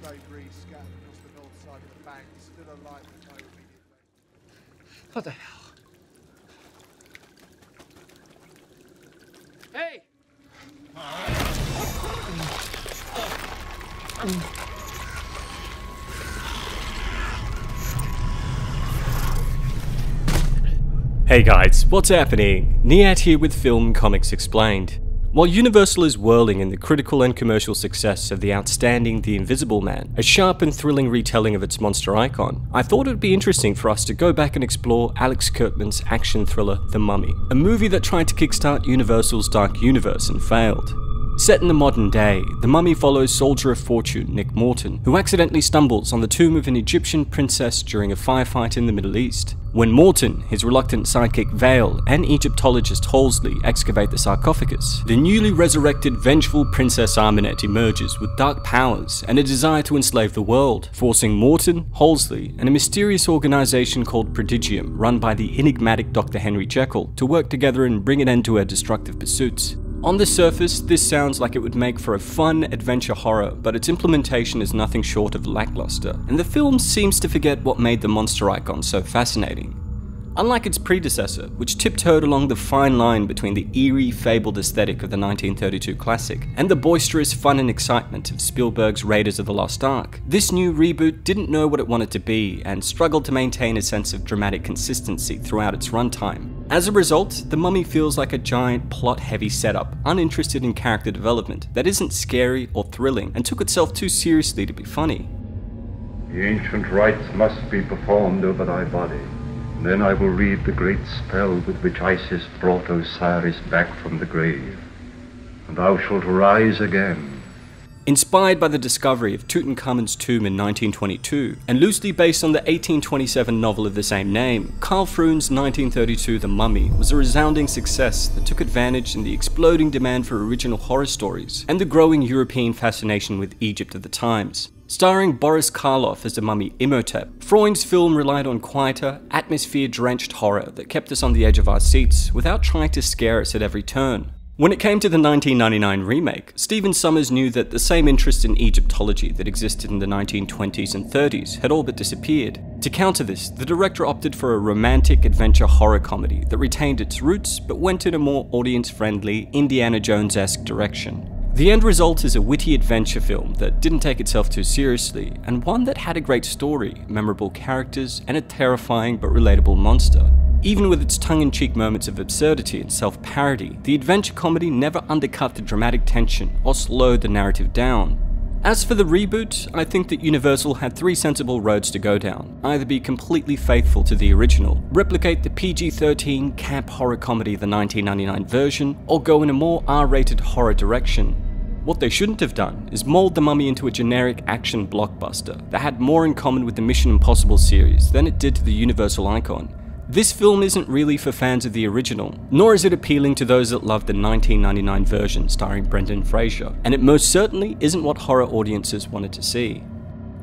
debris scattered across the north side of the bank. Still alive with no immediate. What the hell? Hey! Hey guys, what's happening? Niyat here with Film Comics Explained. While Universal is whirling in the critical and commercial success of the outstanding The Invisible Man, a sharp and thrilling retelling of its monster icon, I thought it would be interesting for us to go back and explore Alex Kurtzman's action thriller The Mummy, a movie that tried to kickstart Universal's dark universe and failed. Set in the modern day, The Mummy follows soldier of fortune Nick Morton, who accidentally stumbles on the tomb of an Egyptian princess during a firefight in the Middle East. When Morton, his reluctant sidekick Vale, and Egyptologist Halsey excavate the sarcophagus, the newly resurrected vengeful Princess Amenet emerges with dark powers and a desire to enslave the world, forcing Morton, Halsey, and a mysterious organization called Prodigium, run by the enigmatic Dr. Henry Jekyll, to work together and bring an end to her destructive pursuits. On the surface, this sounds like it would make for a fun adventure horror, but its implementation is nothing short of lackluster, and the film seems to forget what made the monster icon so fascinating. Unlike its predecessor, which tiptoed along the fine line between the eerie, fabled aesthetic of the 1932 classic and the boisterous fun and excitement of Spielberg's Raiders of the Lost Ark, this new reboot didn't know what it wanted to be and struggled to maintain a sense of dramatic consistency throughout its runtime. As a result, The Mummy feels like a giant plot-heavy setup, uninterested in character development, that isn't scary or thrilling and took itself too seriously to be funny. The ancient rites must be performed over thy body. Then I will read the great spell with which Isis brought Osiris back from the grave, and thou shalt rise again. Inspired by the discovery of Tutankhamun's tomb in 1922, and loosely based on the 1827 novel of the same name, Carl Frune's 1932 The Mummy was a resounding success that took advantage in the exploding demand for original horror stories and the growing European fascination with Egypt of the times. Starring Boris Karloff as the mummy Imhotep, Freund's film relied on quieter, atmosphere-drenched horror that kept us on the edge of our seats without trying to scare us at every turn. When it came to the 1999 remake, Stephen Sommers knew that the same interest in Egyptology that existed in the 1920s and 30s had all but disappeared. To counter this, the director opted for a romantic adventure horror comedy that retained its roots but went in a more audience-friendly, Indiana Jones-esque direction. The end result is a witty adventure film that didn't take itself too seriously, and one that had a great story, memorable characters, and a terrifying but relatable monster. Even with its tongue-in-cheek moments of absurdity and self-parody, the adventure comedy never undercut the dramatic tension or slowed the narrative down. As for the reboot, I think that Universal had three sensible roads to go down. Either be completely faithful to the original, replicate the PG-13 camp horror comedy of the 1999 version, or go in a more R-rated horror direction. What they shouldn't have done is mold The Mummy into a generic action blockbuster that had more in common with the Mission Impossible series than it did to the Universal icon. This film isn't really for fans of the original, nor is it appealing to those that loved the 1999 version starring Brendan Fraser, and it most certainly isn't what horror audiences wanted to see.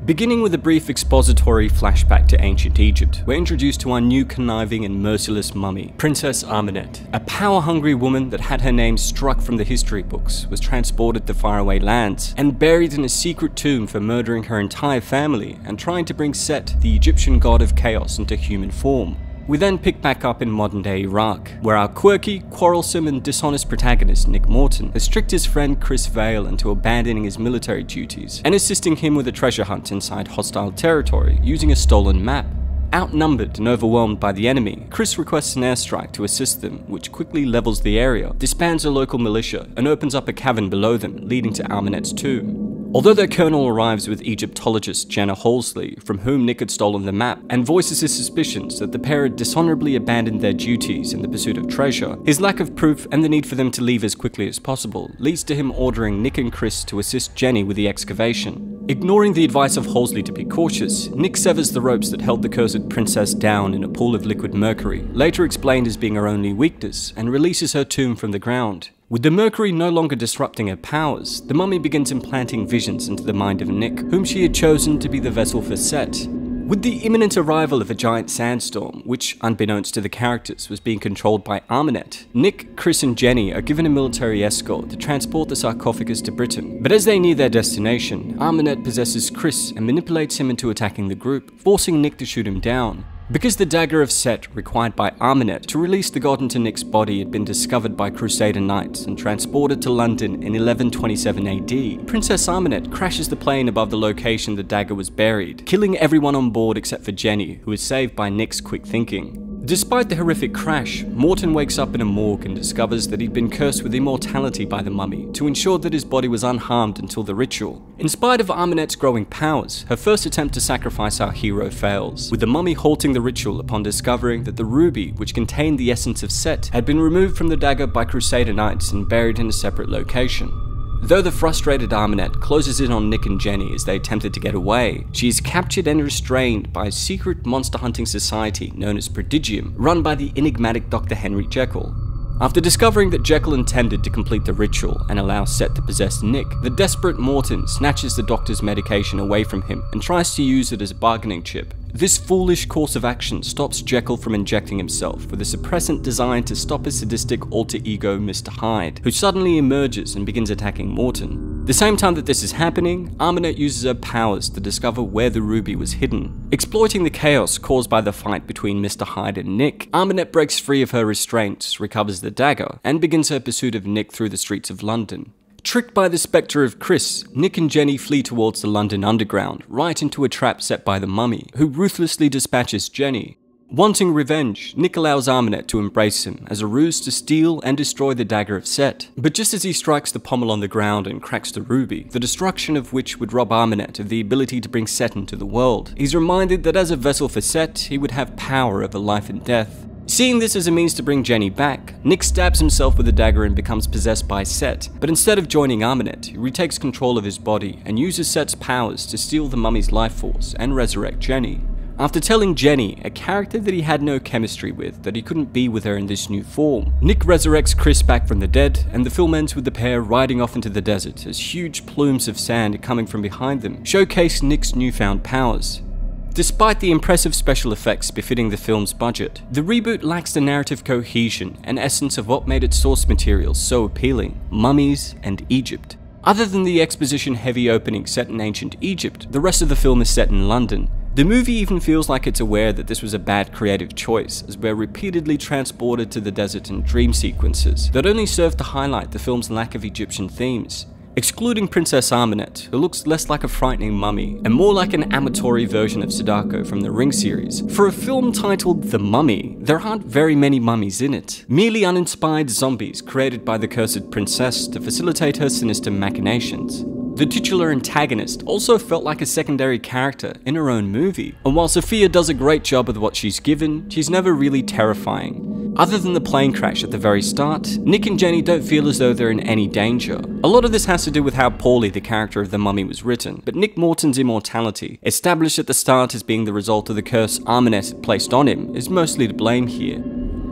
Beginning with a brief expository flashback to ancient Egypt, we're introduced to our new conniving and merciless mummy, Princess Amenet, a power-hungry woman that had her name struck from the history books, was transported to faraway lands, and buried in a secret tomb for murdering her entire family and trying to bring Set, the Egyptian god of chaos, into human form. We then pick back up in modern-day Iraq, where our quirky, quarrelsome and dishonest protagonist Nick Morton has tricked his friend Chris Vale into abandoning his military duties and assisting him with a treasure hunt inside hostile territory using a stolen map. Outnumbered and overwhelmed by the enemy, Chris requests an airstrike to assist them, which quickly levels the area, disbands a local militia, and opens up a cavern below them, leading to Amenet's tomb. Although their colonel arrives with Egyptologist Jenna Halsey, from whom Nick had stolen the map, and voices his suspicions that the pair had dishonorably abandoned their duties in the pursuit of treasure, his lack of proof and the need for them to leave as quickly as possible leads to him ordering Nick and Chris to assist Jenny with the excavation. Ignoring the advice of Halsey to be cautious, Nick severs the ropes that held the cursed princess down in a pool of liquid mercury, later explained as being her only weakness, and releases her tomb from the ground. With the mercury no longer disrupting her powers, the mummy begins implanting visions into the mind of Nick, whom she had chosen to be the vessel for Set. With the imminent arrival of a giant sandstorm, which, unbeknownst to the characters, was being controlled by Armanet, Nick, Chris and Jenny are given a military escort to transport the sarcophagus to Britain. But as they near their destination, Armanet possesses Chris and manipulates him into attacking the group, forcing Nick to shoot him down. Because the dagger of Set required by Armanet to release the god into Nick's body had been discovered by Crusader knights and transported to London in 1127 AD, Princess Armanet crashes the plane above the location the dagger was buried, killing everyone on board except for Jenny, who is saved by Nick's quick thinking. Despite the horrific crash, Morton wakes up in a morgue and discovers that he'd been cursed with immortality by the mummy to ensure that his body was unharmed until the ritual. In spite of Armanet's growing powers, her first attempt to sacrifice our hero fails, with the mummy halting the ritual upon discovering that the ruby, which contained the essence of Set, had been removed from the dagger by Crusader knights and buried in a separate location. Though the frustrated Armanet closes in on Nick and Jenny as they attempted to get away, she is captured and restrained by a secret monster hunting society known as Prodigium, run by the enigmatic Dr. Henry Jekyll. After discovering that Jekyll intended to complete the ritual and allow Set to possess Nick, the desperate Morton snatches the doctor's medication away from him and tries to use it as a bargaining chip. This foolish course of action stops Jekyll from injecting himself with a suppressant designed to stop his sadistic alter ego Mr. Hyde, who suddenly emerges and begins attacking Morton. The same time that this is happening, Armanet uses her powers to discover where the ruby was hidden. Exploiting the chaos caused by the fight between Mr. Hyde and Nick, Armanet breaks free of her restraints, recovers the dagger, and begins her pursuit of Nick through the streets of London. Tricked by the spectre of Chris, Nick and Jenny flee towards the London Underground, right into a trap set by the mummy, who ruthlessly dispatches Jenny. Wanting revenge, Nick allows Armanet to embrace him as a ruse to steal and destroy the dagger of Set. But just as he strikes the pommel on the ground and cracks the ruby, the destruction of which would rob Armanet of the ability to bring Set into the world, he's reminded that as a vessel for Set, he would have power over life and death. Seeing this as a means to bring Jenny back, Nick stabs himself with a dagger and becomes possessed by Set, but instead of joining Armanet, he retakes control of his body and uses Set's powers to steal the mummy's life force and resurrect Jenny. After telling Jenny, a character that he had no chemistry with, that he couldn't be with her in this new form, Nick resurrects Chris back from the dead, and the film ends with the pair riding off into the desert as huge plumes of sand coming from behind them showcase Nick's newfound powers. Despite the impressive special effects befitting the film's budget, the reboot lacks the narrative cohesion and essence of what made its source material so appealing: mummies and Egypt. Other than the exposition-heavy opening set in ancient Egypt, the rest of the film is set in London. The movie even feels like it's aware that this was a bad creative choice, as we're repeatedly transported to the desert in dream sequences that only serve to highlight the film's lack of Egyptian themes. Excluding Princess Armanet, who looks less like a frightening mummy and more like an amatory version of Sadako from the Ring series, for a film titled The Mummy, there aren't very many mummies in it. Merely uninspired zombies created by the cursed princess to facilitate her sinister machinations. The titular antagonist also felt like a secondary character in her own movie, and while Sophia does a great job with what she's given, she's never really terrifying. Other than the plane crash at the very start, Nick and Jenny don't feel as though they're in any danger. A lot of this has to do with how poorly the character of the mummy was written, but Nick Morton's immortality, established at the start as being the result of the curse Armanet had placed on him, is mostly to blame here.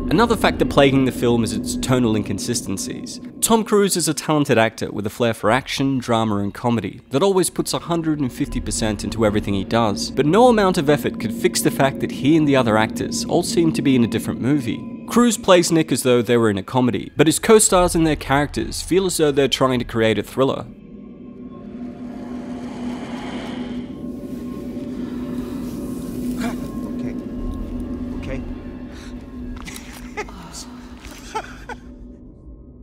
Another factor plaguing the film is its tonal inconsistencies. Tom Cruise is a talented actor with a flair for action, drama and comedy that always puts 150% into everything he does, but no amount of effort could fix the fact that he and the other actors all seem to be in a different movie. Cruise plays Nick as though they were in a comedy, but his co-stars and their characters feel as though they're trying to create a thriller.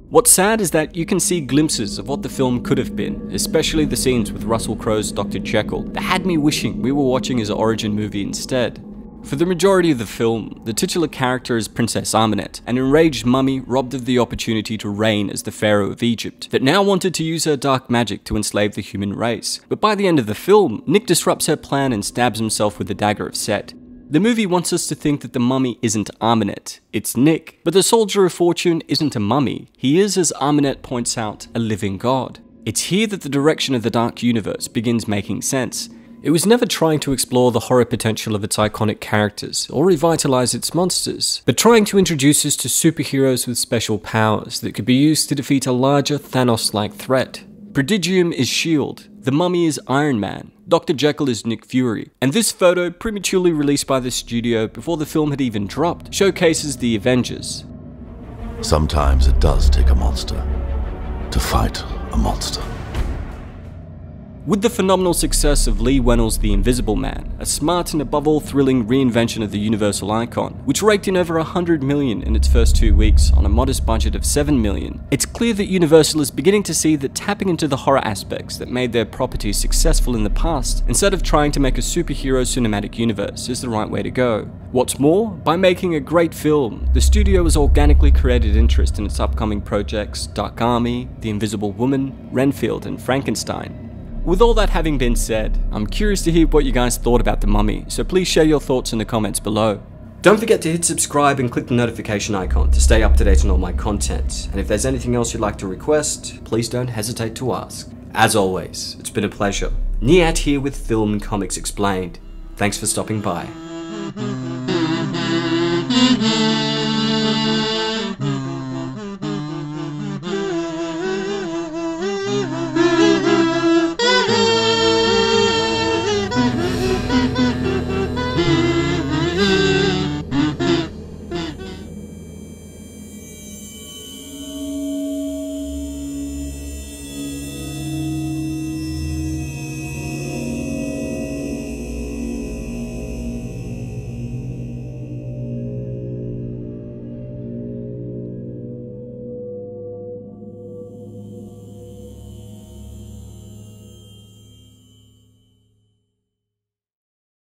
What's sad is that you can see glimpses of what the film could have been, especially the scenes with Russell Crowe's Dr. Jekyll, that had me wishing we were watching his origin movie instead. For the majority of the film, the titular character is Princess Armanet, an enraged mummy robbed of the opportunity to reign as the pharaoh of Egypt, that now wanted to use her dark magic to enslave the human race. But by the end of the film, Nick disrupts her plan and stabs himself with the dagger of Set. The movie wants us to think that the mummy isn't Armanet, it's Nick. But the Soldier of Fortune isn't a mummy, he is, as Armanet points out, a living god. It's here that the direction of the Dark Universe begins making sense. It was never trying to explore the horror potential of its iconic characters, or revitalize its monsters, but trying to introduce us to superheroes with special powers that could be used to defeat a larger Thanos-like threat. Prodigium is S.H.I.E.L.D., The Mummy is Iron Man, Dr. Jekyll is Nick Fury, and this photo, prematurely released by the studio before the film had even dropped, showcases the Avengers. Sometimes it does take a monster to fight a monster. With the phenomenal success of Lee Whannell's The Invisible Man, a smart and above all thrilling reinvention of the Universal icon, which raked in over $100 million in its first 2 weeks on a modest budget of $7 million, it's clear that Universal is beginning to see that tapping into the horror aspects that made their properties successful in the past, instead of trying to make a superhero cinematic universe, is the right way to go. What's more, by making a great film, the studio has organically created interest in its upcoming projects Dark Army, The Invisible Woman, Renfield, and Frankenstein. With all that having been said, I'm curious to hear what you guys thought about The Mummy, so please share your thoughts in the comments below. Don't forget to hit subscribe and click the notification icon to stay up to date on all my content, and if there's anything else you'd like to request, please don't hesitate to ask. As always, it's been a pleasure. Niyat here with Film and Comics Explained. Thanks for stopping by.